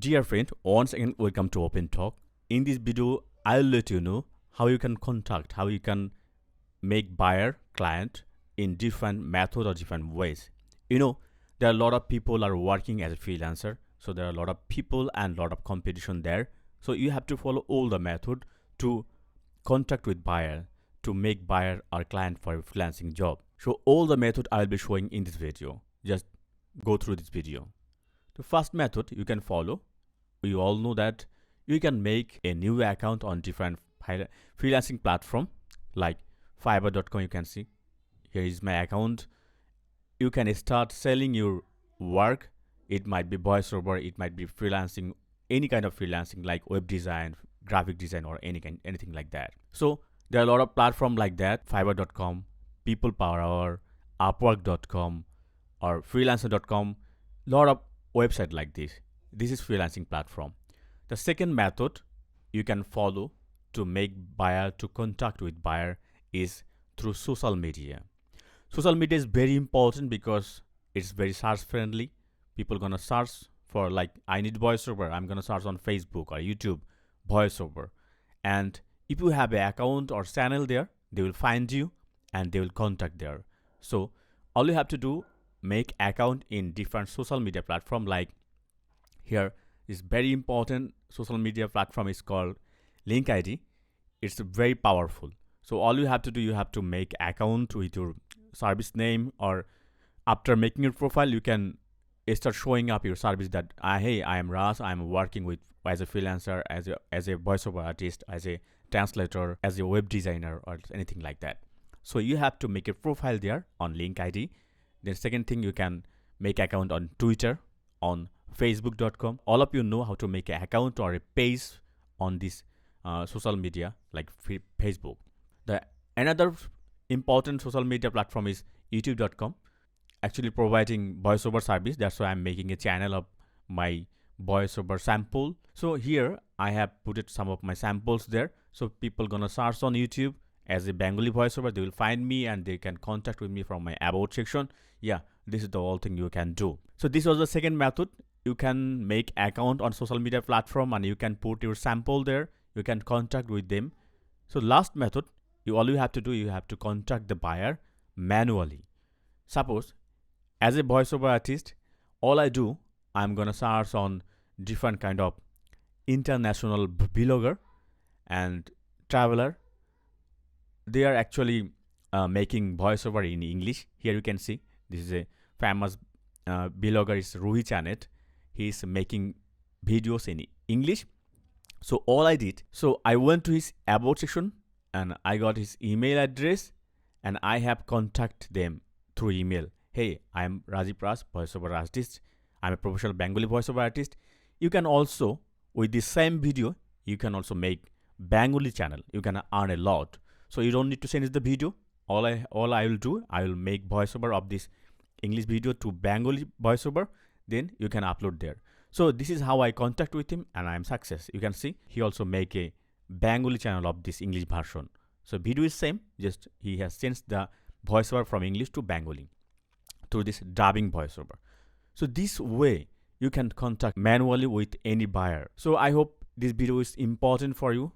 Dear friend, once again welcome to Open Talk. In this video, I'll let you know how you can contact, how you can make buyer client in different method or different ways. There are a lot of people are working as a freelancer, so there are a lot of people and a lot of competition there. So you have to follow all the method to contact with buyer, to make buyer or client for a freelancing job. So all the method I'll be showing in this video. Just go through this video. The first method you can follow, we all know that you can make a new account on different freelancing platform like fiverr.com. You can see here is my account. You can start selling your work. It might be voiceover, it might be freelancing, any kind of freelancing like web design, graphic design, or anything like that. So there are a lot of platforms like that: fiverr.com, people power hour, upwork.com, or freelancer.com. Lot of website like this. This is freelancing platform. The second method you can follow to make buyer, to contact with buyer, is through social media. Social media is very important because it's very search friendly. People gonna search for, like, I need voiceover, I'm gonna search on Facebook or YouTube voiceover, and if you have an account or channel there, they will find you and they will contact there. So all you have to do, make account in different social media platform. Like here is very important social media platform is called LinkedIn. It's very powerful. So all you have to do, you have to make account with your service name, or after making your profile, you can start showing up your service that hey, I am Ras, I'm working with as a freelancer, as a voiceover artist, as a translator, as a web designer, or anything like that. So you have to make a profile there on LinkedIn. The second thing, you can make account on Twitter, on Facebook.com. All of you know how to make an account or a page on this social media like Facebook. The another important social media platform is YouTube.com, actually providing voiceover service. That's why I'm making a channel of my voiceover sample. So here I have put it some of my samples there. So people gonna search on YouTube as a Bengali voiceover, they will find me and they can contact with me from my about section. Yeah, this is the whole thing you can do. So this was the second method. You can make account on social media platform and you can put your sample there. You can contact with them. So last method, all you have to do, you have to contact the buyer manually. Suppose as a voiceover artist, all I do, I'm gonna search on different kind of international blogger and traveler. They are actually making voiceover in English. Here you can see this is a famous blogger, is Ruhi Chanet. He's making videos in English. So all I did, so I went to his about section and I got his email address and I have contact them through email. Hey, I'm Rajiv Ras, voiceover artist. I'm a professional Bengali voiceover artist. You can also, with the same video, you can also make Bengali channel. You can earn a lot. So you don't need to send the video. All I will do, I will make voiceover of this English video to Bengali voiceover. Then you can upload there. So this is how I contact with him and I am success. You can see he also make a Bengali channel of this English version. So video is same, just he has changed the voiceover from English to Bengali through this dubbing voiceover. So this way you can contact manually with any buyer. So I hope this video is important for you.